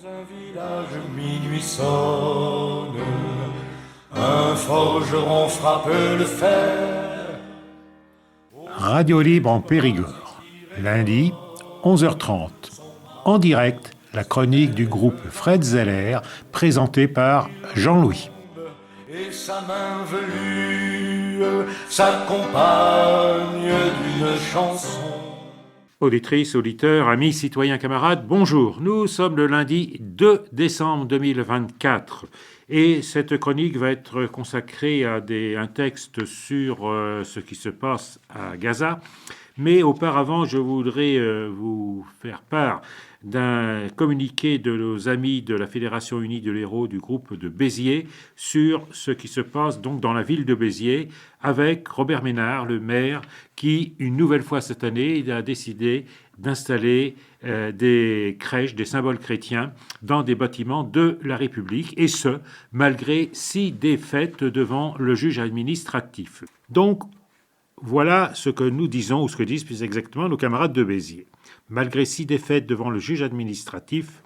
Un village, minuit sonne, un forgeron frappe le fer. Radio Libre en Périgord, lundi, 11h30. En direct, la chronique du groupe Fred Zeller, présentée par Jean-Louis. Et sa main velue s'accompagne d'une chanson. Auditrices, auditeurs, amis, citoyens, camarades, bonjour. Nous sommes le lundi 2 décembre 2024 et cette chronique va être consacrée à un texte sur ce qui se passe à Gaza. Mais auparavant, je voudrais vous faire part d'un communiqué de nos amis de la Fédération unie de l'Hérault du groupe de Béziers sur ce qui se passe donc dans la ville de Béziers avec Robert Ménard, le maire, qui, une nouvelle fois cette année, a décidé d'installer des crèches, des symboles chrétiens dans des bâtiments de la République, et ce, malgré 6 défaites devant le juge administratif. Donc, voilà ce que nous disons, ou ce que disent plus exactement nos camarades de Béziers. Malgré 6 défaites devant le juge administratif,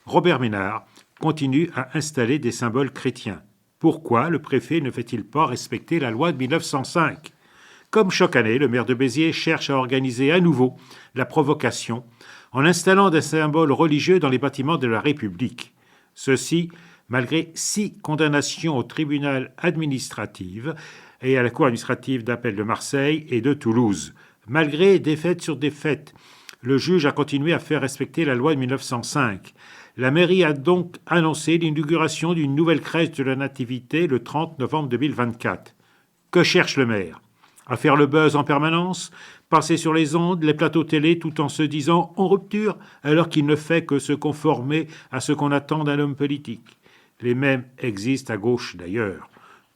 Robert Ménard continue à installer des symboles chrétiens. Pourquoi le préfet ne fait-il pas respecter la loi de 1905 ? Comme chaque année, le maire de Béziers cherche à organiser à nouveau la provocation en installant des symboles religieux dans les bâtiments de la République. Ceci, malgré 6 condamnations au tribunal administratif et à la Cour administrative d'appel de Marseille et de Toulouse. Malgré défaite sur défaite, le juge a continué à faire respecter la loi de 1905. La mairie a donc annoncé l'inauguration d'une nouvelle crèche de la Nativité le 30 novembre 2024. Que cherche le maire ? À faire le buzz en permanence ? Passer sur les ondes, les plateaux télé, tout en se disant en rupture, alors qu'il ne fait que se conformer à ce qu'on attend d'un homme politique. Les mêmes existent à gauche d'ailleurs.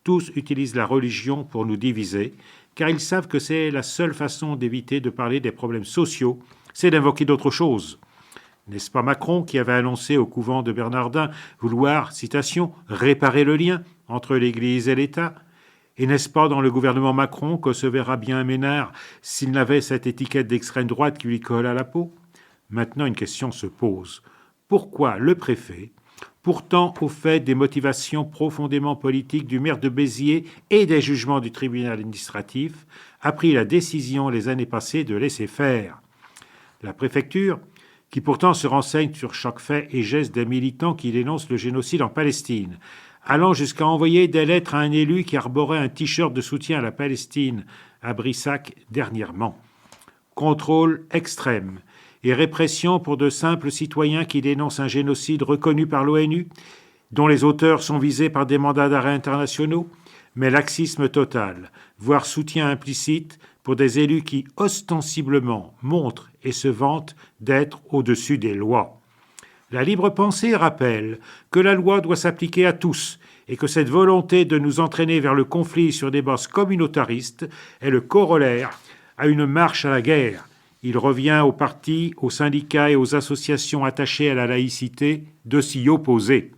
Tous utilisent la religion pour nous diviser, car ils savent que c'est la seule façon d'éviter de parler des problèmes sociaux, c'est d'invoquer d'autres choses. N'est-ce pas Macron qui avait annoncé au couvent de Bernardin vouloir, citation, « réparer le lien entre l'Église et l'État » ? Et n'est-ce pas dans le gouvernement Macron que se verra bien Ménard s'il n'avait cette étiquette d'extrême droite qui lui colle à la peau ? Maintenant, une question se pose. Pourquoi le préfet, pourtant au fait des motivations profondément politiques du maire de Béziers et des jugements du tribunal administratif, a pris la décision les années passées de laisser faire ? La préfecture, qui pourtant se renseigne sur chaque fait et geste des militants qui dénoncent le génocide en Palestine, allant jusqu'à envoyer des lettres à un élu qui arborait un t-shirt de soutien à la Palestine à Brissac dernièrement. Contrôle extrême et répression pour de simples citoyens qui dénoncent un génocide reconnu par l'ONU, dont les auteurs sont visés par des mandats d'arrêt internationaux, mais laxisme total, voire soutien implicite pour des élus qui ostensiblement montrent et se vantent d'être au-dessus des lois. La libre pensée rappelle que la loi doit s'appliquer à tous et que cette volonté de nous entraîner vers le conflit sur des bases communautaristes est le corollaire à une marche à la guerre. Il revient aux partis, aux syndicats et aux associations attachées à la laïcité de s'y opposer.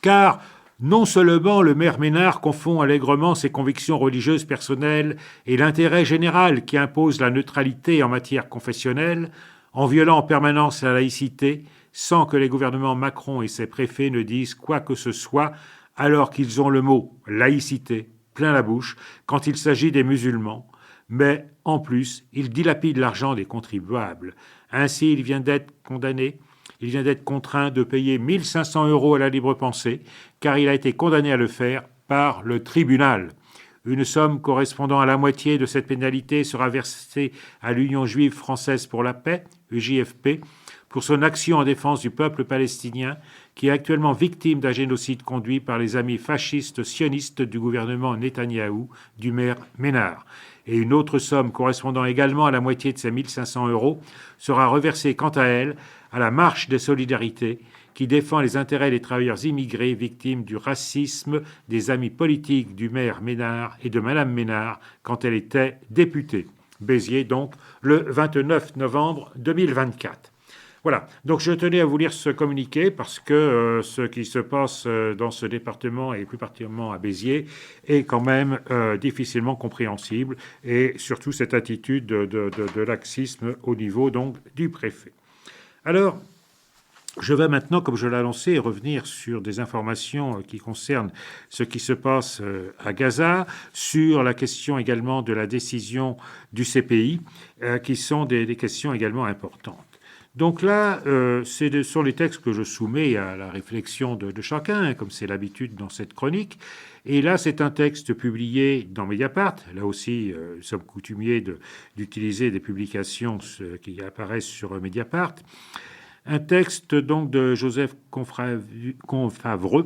Car non seulement le maire Ménard confond allègrement ses convictions religieuses personnelles et l'intérêt général qui impose la neutralité en matière confessionnelle, en violant en permanence la laïcité, sans que les gouvernements Macron et ses préfets ne disent quoi que ce soit, alors qu'ils ont le mot « laïcité » plein la bouche quand il s'agit des musulmans, mais en plus, il dilapide l'argent des contribuables. Ainsi, il vient d'être contraint de payer 1 500 € à la libre pensée, car il a été condamné à le faire par le tribunal. Une somme correspondant à la moitié de cette pénalité sera versée à l'Union juive française pour la paix, UJFP, pour son action en défense du peuple palestinien, qui est actuellement victime d'un génocide conduit par les amis fascistes sionistes du gouvernement Netanyahou, du maire Ménard. Et une autre somme correspondant également à la moitié de ces 1 500 € sera reversée quant à elle à la Marche des Solidarités, qui défend les intérêts des travailleurs immigrés victimes du racisme des amis politiques du maire Ménard et de Madame Ménard quand elle était députée. Béziers, donc, le 29 novembre 2024. Voilà, donc je tenais à vous lire ce communiqué parce que ce qui se passe dans ce département et plus particulièrement à Béziers est quand même difficilement compréhensible et surtout cette attitude de laxisme au niveau donc du préfet. Alors, Je vais maintenant, comme je l'ai annoncé, revenir sur des informations qui concernent ce qui se passe à Gaza, sur la question également de la décision du CPI, qui sont des questions également importantes. Donc là, ce sont les textes que je soumets à la réflexion de chacun, comme c'est l'habitude dans cette chronique. Et là, c'est un texte publié dans Mediapart. Là aussi, nous sommes coutumiers d'utiliser des publications qui apparaissent sur Mediapart. Un texte donc de Joseph Confavreux,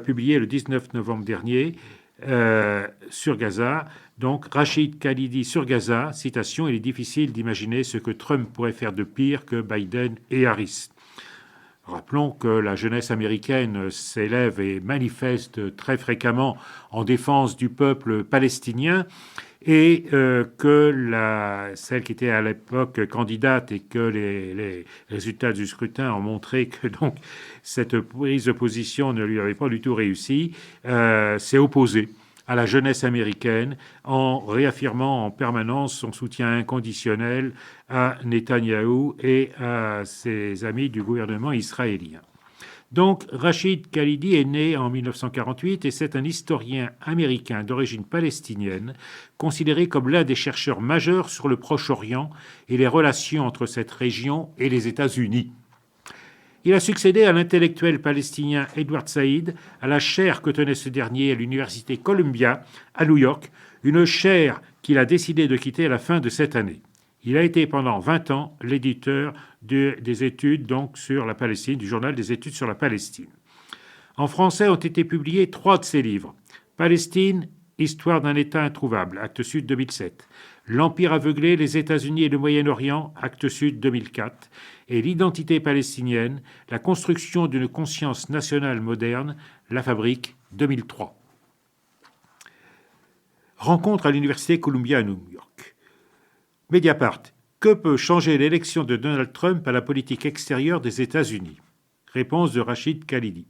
publié le 19 novembre dernier sur Gaza. Donc Rachid Khalidi sur Gaza, citation, il est difficile d'imaginer ce que Trump pourrait faire de pire que Biden et Harris. Rappelons que la jeunesse américaine s'élève et manifeste très fréquemment en défense du peuple palestinien et que celle qui était à l'époque candidate et que les résultats du scrutin ont montré que donc cette prise de position ne lui avait pas du tout réussi, s'est opposée à la jeunesse américaine en réaffirmant en permanence son soutien inconditionnel à Netanyahou et à ses amis du gouvernement israélien. Donc, Rachid Khalidi est né en 1948 et c'est un historien américain d'origine palestinienne, considéré comme l'un des chercheurs majeurs sur le Proche-Orient et les relations entre cette région et les États-Unis. Il a succédé à l'intellectuel palestinien Edward Said à la chaire que tenait ce dernier à l'université Columbia à New York, une chaire qu'il a décidé de quitter à la fin de cette année. Il a été pendant 20 ans l'éditeur des études donc sur la Palestine, du journal des études sur la Palestine. En français ont été publiés 3 de ses livres. Palestine, Histoire d'un État introuvable, Actes Sud 2007. L'Empire aveuglé, les États-Unis et le Moyen-Orient, Actes Sud 2004. Et l'identité palestinienne, la construction d'une conscience nationale moderne, La Fabrique 2003. Rencontre à l'université Columbia à New York. Mediapart. Que peut changer l'élection de Donald Trump à la politique extérieure des États-Unis? Réponse de Rachid Khalidi.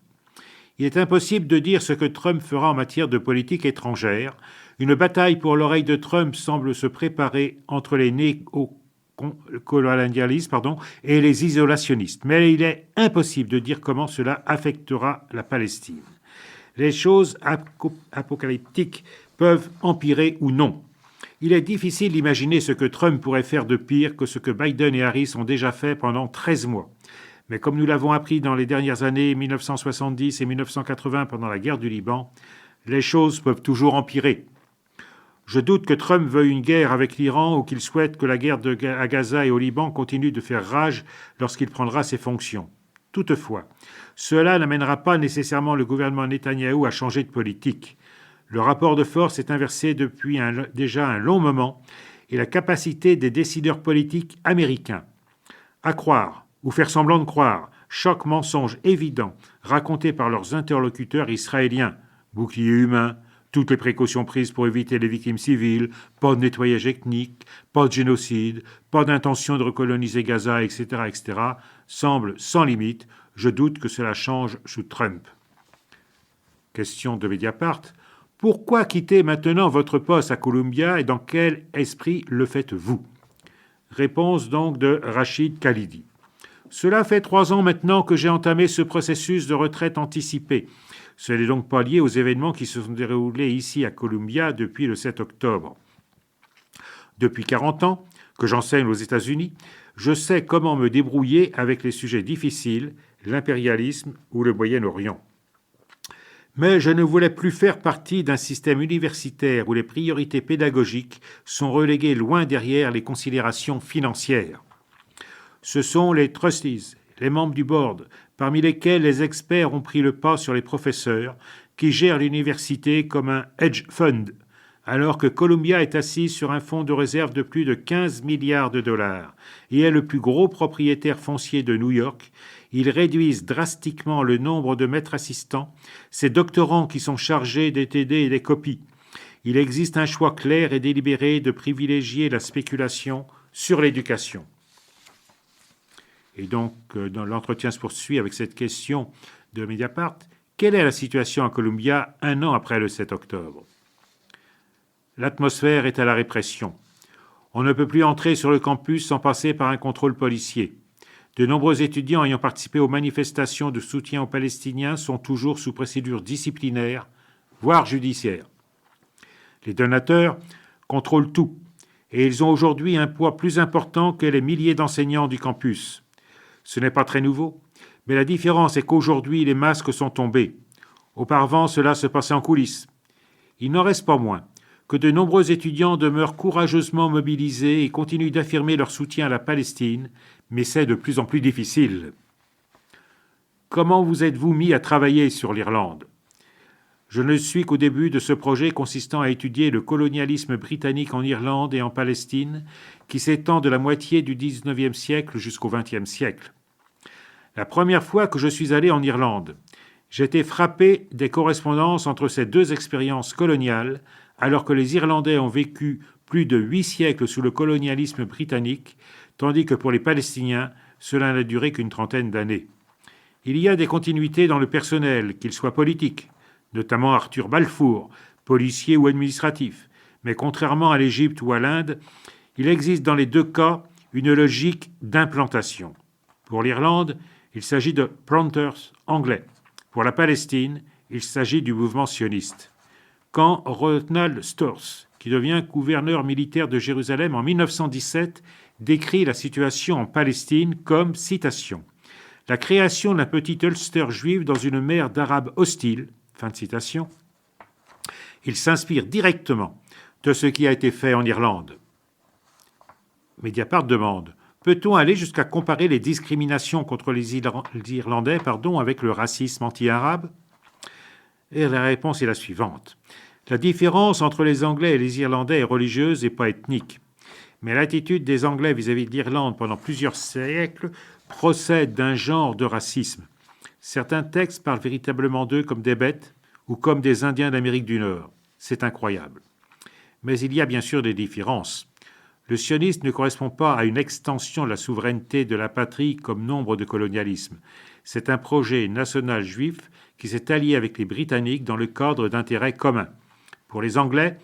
Il est impossible de dire ce que Trump fera en matière de politique étrangère. Une bataille pour l'oreille de Trump semble se préparer entre les néocolonialistes et les isolationnistes. Mais il est impossible de dire comment cela affectera la Palestine. Les choses apocalyptiques peuvent empirer ou non. Il est difficile d'imaginer ce que Trump pourrait faire de pire que ce que Biden et Harris ont déjà fait pendant 13 mois. Mais comme nous l'avons appris dans les dernières années 1970 et 1980 pendant la guerre du Liban, les choses peuvent toujours empirer. Je doute que Trump veuille une guerre avec l'Iran ou qu'il souhaite que la guerre à Gaza et au Liban continue de faire rage lorsqu'il prendra ses fonctions. Toutefois, cela n'amènera pas nécessairement le gouvernement Netanyahou à changer de politique. Le rapport de force est inversé depuis déjà un long moment et la capacité des décideurs politiques américains à croire ou faire semblant de croire chaque mensonge évident raconté par leurs interlocuteurs israéliens, bouclier humain, toutes les précautions prises pour éviter les victimes civiles, pas de nettoyage ethnique, pas de génocide, pas d'intention de recoloniser Gaza, etc., semble sans limite. Je doute que cela change sous Trump. Question de Mediapart. Pourquoi quitter maintenant votre poste à Columbia et dans quel esprit le faites-vous? Réponse donc de Rachid Khalidi. Cela fait 3 ans maintenant que j'ai entamé ce processus de retraite anticipée. Ce n'est donc pas lié aux événements qui se sont déroulés ici à Columbia depuis le 7 octobre. Depuis 40 ans que j'enseigne aux États-Unis, je sais comment me débrouiller avec les sujets difficiles, l'impérialisme ou le Moyen-Orient. Mais je ne voulais plus faire partie d'un système universitaire où les priorités pédagogiques sont reléguées loin derrière les considérations financières. Ce sont les trustees, les membres du board, parmi lesquels les experts ont pris le pas sur les professeurs, qui gèrent l'université comme un hedge fund, alors que Columbia est assise sur un fonds de réserve de plus de 15 milliards de dollars et est le plus gros propriétaire foncier de New York. Ils réduisent drastiquement le nombre de maîtres assistants, ces doctorants qui sont chargés des TD et des copies. Il existe un choix clair et délibéré de privilégier la spéculation sur l'éducation. Et donc, l'entretien se poursuit avec cette question de Mediapart. Quelle est la situation à Columbia 1 an après le 7 octobre? L'atmosphère est à la répression. On ne peut plus entrer sur le campus sans passer par un contrôle policier. De nombreux étudiants ayant participé aux manifestations de soutien aux Palestiniens sont toujours sous procédure disciplinaire, voire judiciaire. Les donateurs contrôlent tout, et ils ont aujourd'hui un poids plus important que les milliers d'enseignants du campus. Ce n'est pas très nouveau, mais la différence est qu'aujourd'hui les masques sont tombés. Auparavant, cela se passait en coulisses. Il n'en reste pas moins que de nombreux étudiants demeurent courageusement mobilisés et continuent d'affirmer leur soutien à la Palestine, mais c'est de plus en plus difficile. Comment vous êtes-vous mis à travailler sur l'Irlande ? Je ne suis qu'au début de ce projet consistant à étudier le colonialisme britannique en Irlande et en Palestine, qui s'étend de la moitié du XIXe siècle jusqu'au XXe siècle. La première fois que je suis allé en Irlande, j'étais frappé des correspondances entre ces deux expériences coloniales, alors que les Irlandais ont vécu plus de 8 siècles sous le colonialisme britannique, tandis que pour les Palestiniens, cela n'a duré qu'une trentaine d'années. Il y a des continuités dans le personnel, qu'il soit politique, notamment Arthur Balfour, policier ou administratif, mais contrairement à l'Égypte ou à l'Inde, il existe dans les deux cas une logique d'implantation. Pour l'Irlande, il s'agit de planters anglais. Pour la Palestine, il s'agit du mouvement sioniste. Quand Ronald Sturz, qui devient gouverneur militaire de Jérusalem en 1917, décrit la situation en Palestine comme, citation, « la création d'un petit Ulster juif dans une mer d'Arabes hostiles », fin de citation, il s'inspire directement de ce qui a été fait en Irlande. Mediapart demande, peut-on aller jusqu'à comparer les discriminations contre les Irlandais avec le racisme anti-arabe ? Et la réponse est la suivante. La différence entre les Anglais et les Irlandais est religieuse et pas ethnique. Mais l'attitude des Anglais vis-à-vis de l'Irlande pendant plusieurs siècles procède d'un genre de racisme. Certains textes parlent véritablement d'eux comme des bêtes ou comme des Indiens d'Amérique du Nord. C'est incroyable. Mais il y a bien sûr des différences. Le sionisme ne correspond pas à une extension de la souveraineté de la patrie comme nombre de colonialismes. C'est un projet national juif qui s'est allié avec les Britanniques dans le cadre d'intérêts communs. Pour les Anglais,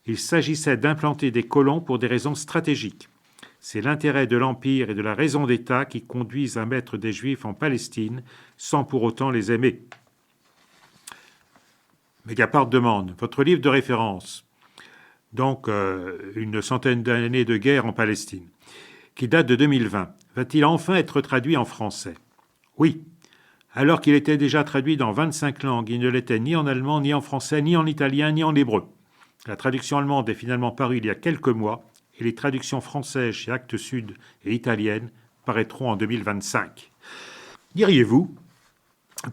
il s'agissait d'implanter des colons pour des raisons stratégiques. C'est l'intérêt de l'Empire et de la raison d'État qui conduisent à mettre des Juifs en Palestine sans pour autant les aimer. Mediapart demande, votre livre de référence, donc une centaine d'années de guerre en Palestine, qui date de 2020, va-t-il enfin être traduit en français ? Oui. Alors qu'il était déjà traduit dans 25 langues, il ne l'était ni en allemand, ni en français, ni en italien, ni en hébreu. La traduction allemande est finalement parue il y a quelques mois, et les traductions françaises chez Actes Sud et italiennes paraîtront en 2025. Diriez-vous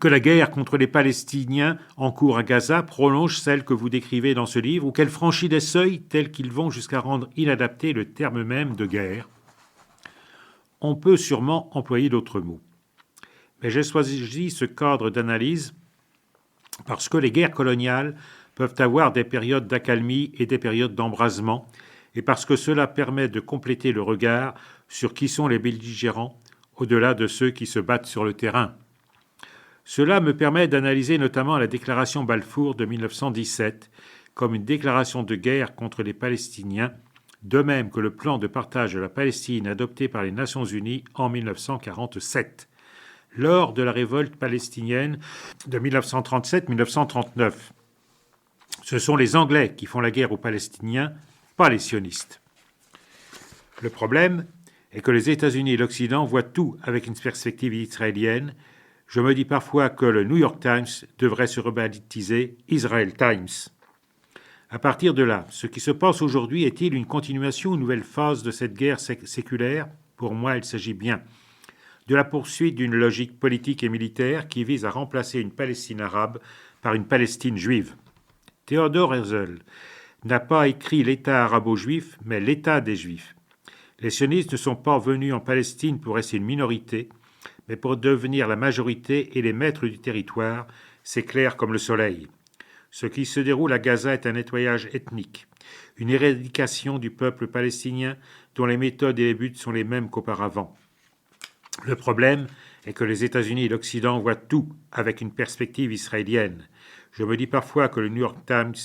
que la guerre contre les Palestiniens en cours à Gaza prolonge celle que vous décrivez dans ce livre, ou qu'elle franchit des seuils tels qu'ils vont jusqu'à rendre inadapté le terme même de guerre ? On peut sûrement employer d'autres mots. Mais j'ai choisi ce cadre d'analyse parce que les guerres coloniales peuvent avoir des périodes d'accalmie et des périodes d'embrasement, et parce que cela permet de compléter le regard sur qui sont les belligérants, au-delà de ceux qui se battent sur le terrain. Cela me permet d'analyser notamment la déclaration Balfour de 1917 comme une déclaration de guerre contre les Palestiniens, de même que le plan de partage de la Palestine adopté par les Nations Unies en 1947. Lors de la révolte palestinienne de 1937-1939. Ce sont les Anglais qui font la guerre aux Palestiniens, pas les sionistes. Le problème est que les États-Unis et l'Occident voient tout avec une perspective israélienne. Je me dis parfois que le New York Times devrait se rebaptiser Israel Times. À partir de là, ce qui se passe aujourd'hui est-il une continuation ou une nouvelle phase de cette guerre séculaire ? Pour moi, il s'agit bien de la poursuite d'une logique politique et militaire qui vise à remplacer une Palestine arabe par une Palestine juive. Theodor Herzl n'a pas écrit l'État arabo-juif, mais l'État des Juifs. Les sionistes ne sont pas venus en Palestine pour rester une minorité, mais pour devenir la majorité et les maîtres du territoire, c'est clair comme le soleil. Ce qui se déroule à Gaza est un nettoyage ethnique, une éradication du peuple palestinien dont les méthodes et les buts sont les mêmes qu'auparavant. Le problème est que les États-Unis et l'Occident voient tout avec une perspective israélienne. Je me dis parfois que le New York Times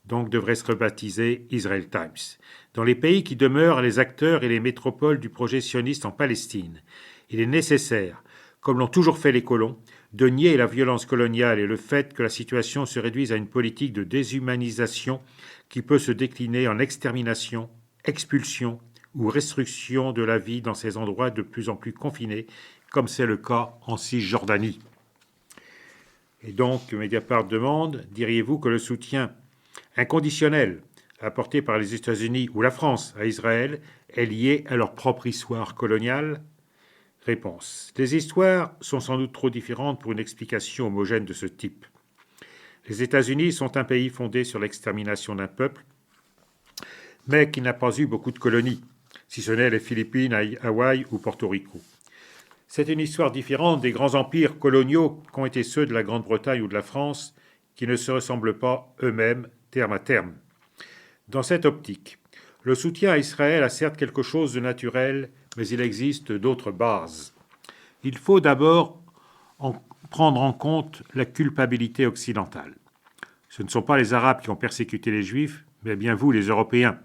donc devrait se rebaptiser Israel Times. Dans les pays qui demeurent les acteurs et les métropoles du projet sioniste en Palestine, Il est nécessaire, comme l'ont toujours fait les colons, de nier la violence coloniale et le fait que la situation se réduise à une politique de déshumanisation qui peut se décliner en extermination, expulsion ou restriction de la vie dans ces endroits de plus en plus confinés, comme c'est le cas en Cisjordanie. Et donc, Mediapart demande, diriez-vous que le soutien inconditionnel apporté par les États-Unis ou la France à Israël est lié à leur propre histoire coloniale ? Réponse. Les histoires sont sans doute trop différentes pour une explication homogène de ce type. Les États-Unis sont un pays fondé sur l'extermination d'un peuple, mais qui n'a pas eu beaucoup de colonies, si ce n'est les Philippines, Hawaï ou Porto Rico. C'est une histoire différente des grands empires coloniaux qu'ont été ceux de la Grande-Bretagne ou de la France, qui ne se ressemblent pas eux-mêmes terme à terme. Dans cette optique, le soutien à Israël a certes quelque chose de naturel, mais il existe d'autres bases. Il faut d'abord prendre en compte la culpabilité occidentale. Ce ne sont pas les Arabes qui ont persécuté les Juifs, mais bien vous, les Européens.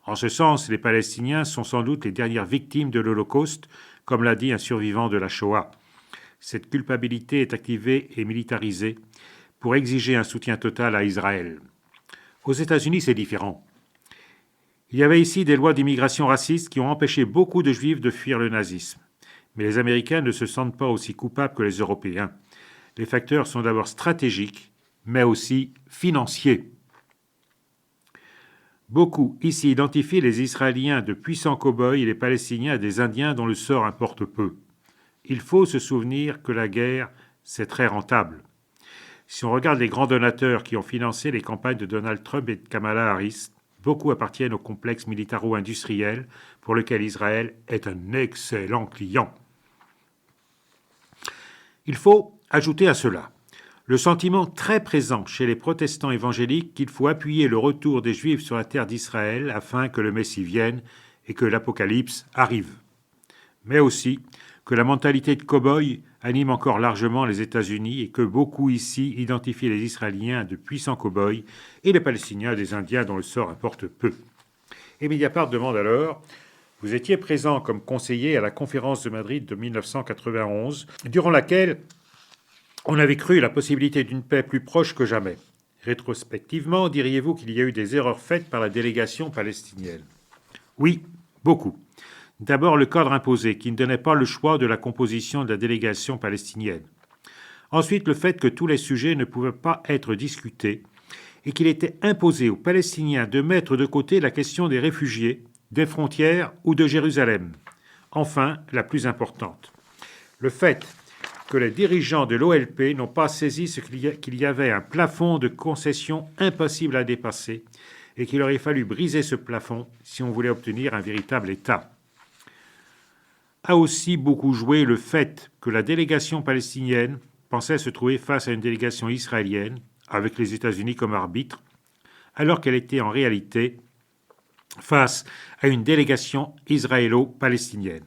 En ce sens, les Palestiniens sont sans doute les dernières victimes de l'Holocauste, comme l'a dit un survivant de la Shoah. Cette culpabilité est activée et militarisée pour exiger un soutien total à Israël. Aux États-Unis, c'est différent. Il y avait ici des lois d'immigration raciste qui ont empêché beaucoup de Juifs de fuir le nazisme. Mais les Américains ne se sentent pas aussi coupables que les Européens. Les facteurs sont d'abord stratégiques, mais aussi financiers. Beaucoup ici identifient les Israéliens de puissants cow-boys et les Palestiniens des Indiens dont le sort importe peu. Il faut se souvenir que la guerre, c'est très rentable. Si on regarde les grands donateurs qui ont financé les campagnes de Donald Trump et de Kamala Harris, beaucoup appartiennent au complexe militaro-industriel pour lequel Israël est un excellent client. Il faut ajouter à cela le sentiment très présent chez les protestants évangéliques qu'il faut appuyer le retour des Juifs sur la terre d'Israël afin que le Messie vienne et que l'Apocalypse arrive. Mais aussi que la mentalité de cow-boy anime encore largement les États-Unis et que beaucoup ici identifient les Israéliens de puissants cow-boys et les Palestiniens des Indiens dont le sort importe peu. Et Mediapart demande alors, vous étiez présent comme conseiller à la conférence de Madrid de 1991, durant laquelle on avait cru la possibilité d'une paix plus proche que jamais. Rétrospectivement, diriez-vous qu'il y a eu des erreurs faites par la délégation palestinienne ? Oui, beaucoup. D'abord, le cadre imposé, qui ne donnait pas le choix de la composition de la délégation palestinienne. Ensuite, le fait que tous les sujets ne pouvaient pas être discutés et qu'il était imposé aux Palestiniens de mettre de côté la question des réfugiés, des frontières ou de Jérusalem. Enfin, la plus importante, le fait que les dirigeants de l'OLP n'ont pas saisi qu'il y avait un plafond de concessions impossible à dépasser et qu'il aurait fallu briser ce plafond si on voulait obtenir un véritable État. A aussi beaucoup joué le fait que la délégation palestinienne pensait se trouver face à une délégation israélienne, avec les États-Unis comme arbitre, alors qu'elle était en réalité face à une délégation israélo-palestinienne.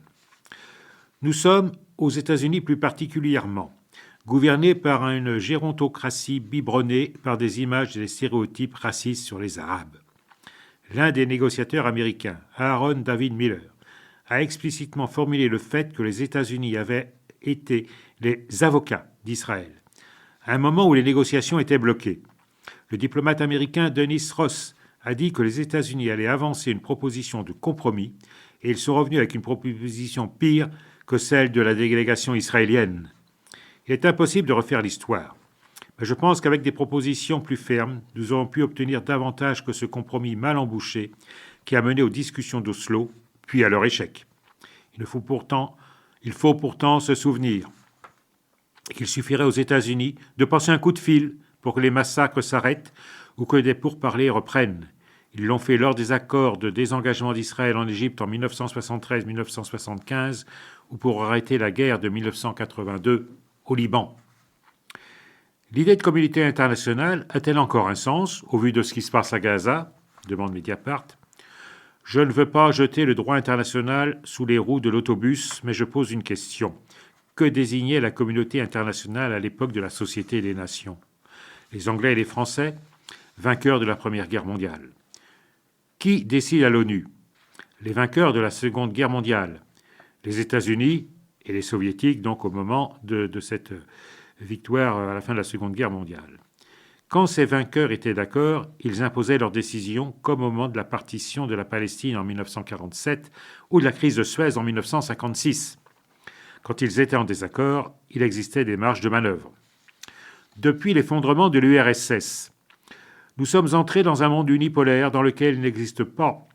Nous sommes, aux États-Unis plus particulièrement, gouvernés par une gérontocratie biberonnée par des images et des stéréotypes racistes sur les Arabes. L'un des négociateurs américains, Aaron David Miller, a explicitement formulé le fait que les États-Unis avaient été les avocats d'Israël, à un moment où les négociations étaient bloquées. Le diplomate américain Dennis Ross a dit que les États-Unis allaient avancer une proposition de compromis et ils sont revenus avec une proposition pire que celle de la délégation israélienne. Il est impossible de refaire l'histoire. Mais je pense qu'avec des propositions plus fermes, nous aurons pu obtenir davantage que ce compromis mal embouché qui a mené aux discussions d'Oslo, puis à leur échec. Il faut pourtant se souvenir qu'il suffirait aux États-Unis de passer un coup de fil pour que les massacres s'arrêtent ou que des pourparlers reprennent. Ils l'ont fait lors des accords de désengagement d'Israël en Égypte en 1973-1975 ou pour arrêter la guerre de 1982 au Liban. L'idée de communauté internationale a-t-elle encore un sens au vu de ce qui se passe à Gaza ? Demande Mediapart. Je ne veux pas jeter le droit international sous les roues de l'autobus, mais je pose une question. Que désignait la communauté internationale à l'époque de la Société des Nations ? Les Anglais et les Français, vainqueurs de la Première Guerre mondiale. Qui décide à l'ONU ? Les vainqueurs de la Seconde Guerre mondiale, les États-Unis et les Soviétiques, donc au moment de cette victoire à la fin de la Seconde Guerre mondiale. Quand ces vainqueurs étaient d'accord, ils imposaient leurs décisions, comme au moment de la partition de la Palestine en 1947 ou de la crise de Suez en 1956. Quand ils étaient en désaccord, il existait des marges de manœuvre. Depuis l'effondrement de l'URSS, nous sommes entrés dans un monde unipolaire dans lequel il n'existe pas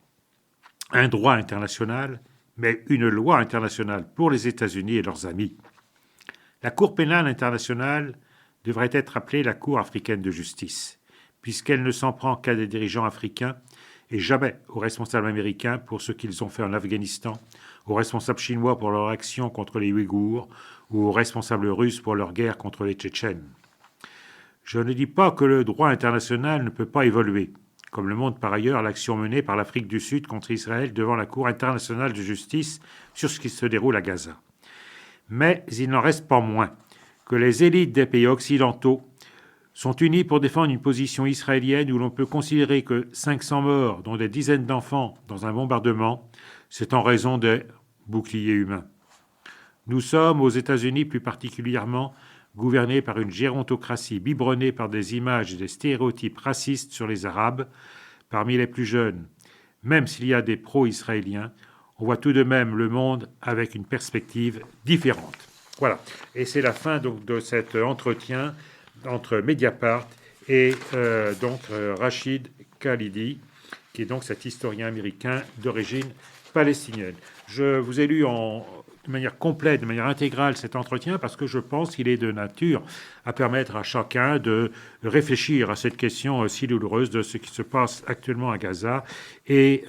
un droit international, mais une loi internationale pour les États-Unis et leurs amis. La Cour pénale internationale devrait être appelée la Cour africaine de justice, puisqu'elle ne s'en prend qu'à des dirigeants africains et jamais aux responsables américains pour ce qu'ils ont fait en Afghanistan, aux responsables chinois pour leur action contre les Ouïghours ou aux responsables russes pour leur guerre contre les Tchétchènes. Je ne dis pas que le droit international ne peut pas évoluer, comme le montre par ailleurs l'action menée par l'Afrique du Sud contre Israël devant la Cour internationale de justice sur ce qui se déroule à Gaza. Mais il n'en reste pas moins que les élites des pays occidentaux sont unies pour défendre une position israélienne où l'on peut considérer que 500 morts, dont des dizaines d'enfants, dans un bombardement, c'est en raison des boucliers humains. Nous sommes, aux États-Unis plus particulièrement, gouvernés par une gérontocratie biberonnée par des images et des stéréotypes racistes sur les Arabes. Parmi les plus jeunes, même s'il y a des pro-israéliens, on voit tout de même le monde avec une perspective différente. Voilà. Et c'est la fin donc de cet entretien entre Mediapart et Rachid Khalidi, qui est donc cet historien américain d'origine palestinienne. Je vous ai lu de manière complète, de manière intégrale cet entretien parce que je pense qu'il est de nature à permettre à chacun de réfléchir à cette question si douloureuse de ce qui se passe actuellement à Gaza. Et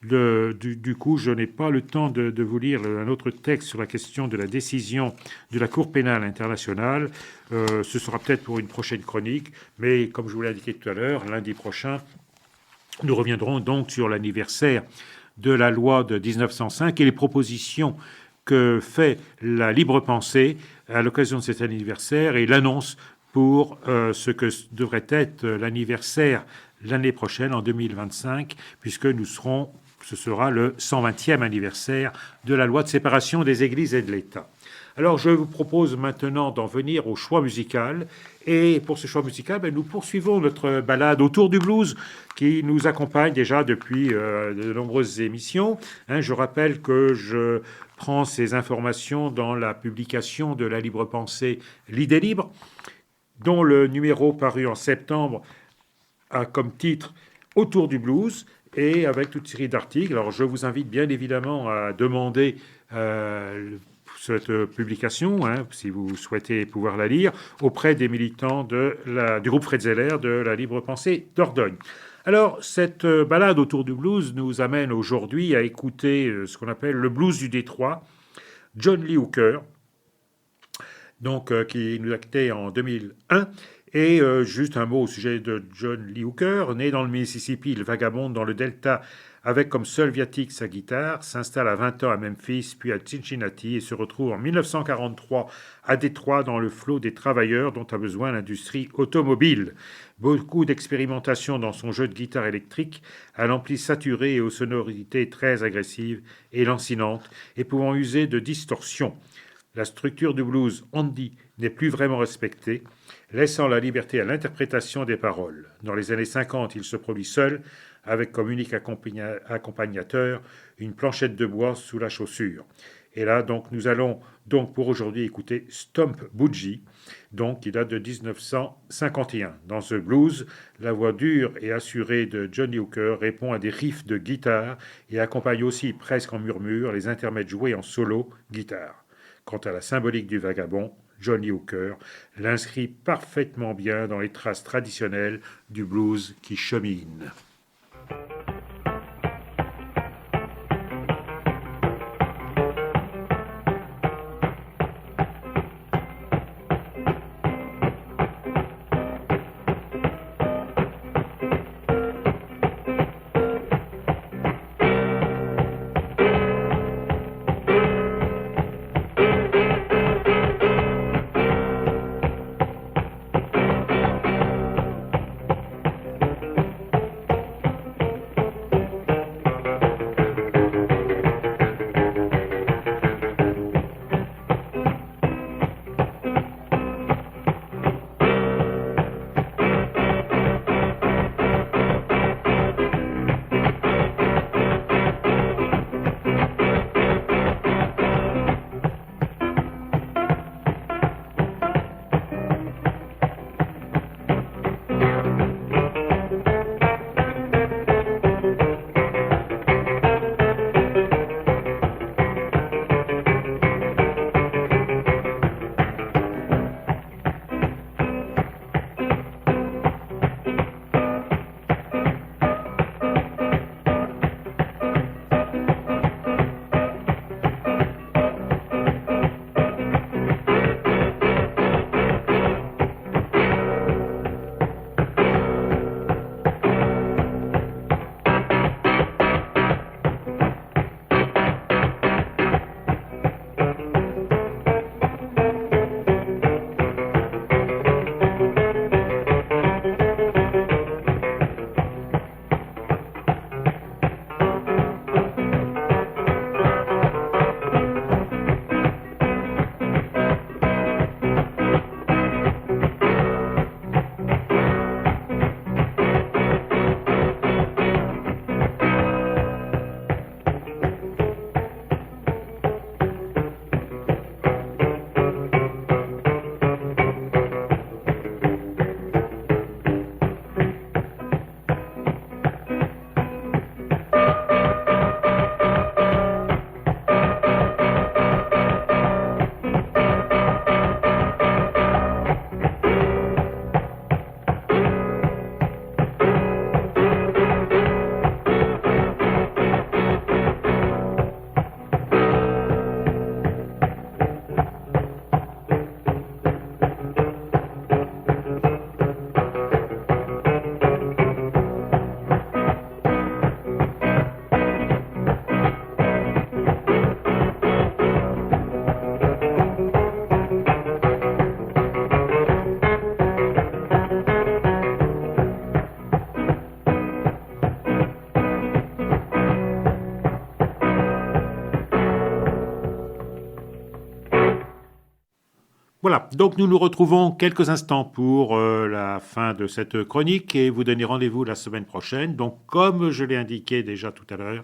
du coup, je n'ai pas le temps de vous lire un autre texte sur la question de la décision de la Cour pénale internationale. Ce sera peut-être pour une prochaine chronique, mais comme je vous l'ai indiqué tout à l'heure, lundi prochain, nous reviendrons donc sur l'anniversaire de la loi de 1905 et les propositions que fait la libre pensée à l'occasion de cet anniversaire et l'annonce pour ce que devrait être l'anniversaire l'année prochaine, en 2025, puisque ce sera le 120e anniversaire de la loi de séparation des églises et de l'État. Alors, je vous propose maintenant d'en venir au choix musical. Et pour ce choix musical, nous poursuivons notre balade autour du blues qui nous accompagne déjà depuis de nombreuses émissions. Je rappelle que je prends ces informations dans la publication de la libre pensée L'idée libre, dont le numéro paru en septembre a comme titre « Autour du blues » et avec toute série d'articles. Alors, je vous invite bien évidemment à demander cette publication, si vous souhaitez pouvoir la lire, auprès des militants du groupe Fred Zeller de la Libre Pensée Dordogne. Alors, cette balade autour du blues nous amène aujourd'hui à écouter ce qu'on appelle le blues du Détroit, John Lee Hooker, qui nous a quittés en 2001. Et juste un mot au sujet de John Lee Hooker, né dans le Mississippi, il vagabonde dans le Delta avec comme seul viatique sa guitare, s'installe à 20 ans à Memphis, puis à Cincinnati et se retrouve en 1943 à Détroit dans le flot des travailleurs dont a besoin l'industrie automobile. Beaucoup d'expérimentation dans son jeu de guitare électrique, à l'ampli saturé et aux sonorités très agressives et lancinantes, et pouvant user de distorsion. La structure du blues Andy n'est plus vraiment respectée, laissant la liberté à l'interprétation des paroles. Dans les années 50, il se produit seul, avec comme unique accompagnateur une planchette de bois sous la chaussure. Et là, nous allons pour aujourd'hui écouter Stomp Boogie, qui date de 1951. Dans ce blues, la voix dure et assurée de Johnny Hooker répond à des riffs de guitare et accompagne aussi presque en murmure les intermèdes joués en solo guitare. Quant à la symbolique du vagabond, Johnny Hooker l'inscrit parfaitement bien dans les traces traditionnelles du blues qui chemine. Voilà, donc nous nous retrouvons quelques instants pour la fin de cette chronique et vous donner rendez-vous la semaine prochaine. Donc, comme je l'ai indiqué déjà tout à l'heure,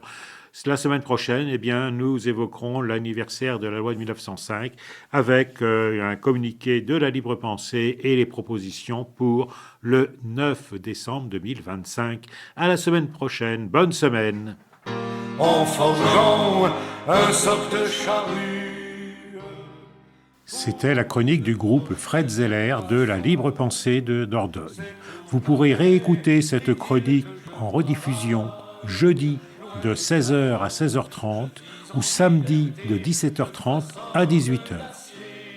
la semaine prochaine, eh bien, nous évoquerons l'anniversaire de la loi de 1905 avec un communiqué de la libre pensée et les propositions pour le 9 décembre 2025. À la semaine prochaine. Bonne semaine. En forgeant un soc de charrue. C'était la chronique du groupe Fred Zeller de la Libre Pensée de Dordogne. Vous pourrez réécouter cette chronique en rediffusion jeudi de 16h à 16h30 ou samedi de 17h30 à 18h.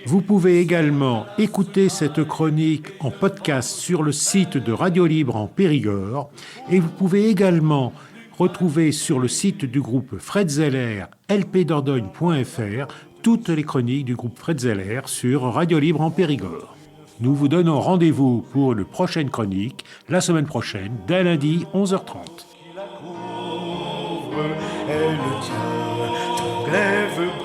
Vous pouvez également écouter cette chronique en podcast sur le site de Radio Libre en Périgord et vous pouvez également retrouver sur le site du groupe Fred Zeller lpdordogne.fr toutes les chroniques du groupe Fred Zeller sur Radio Libre en Périgord. Nous vous donnons rendez-vous pour une prochaine chronique la semaine prochaine, dès lundi 11h30. Elle tient ton glaive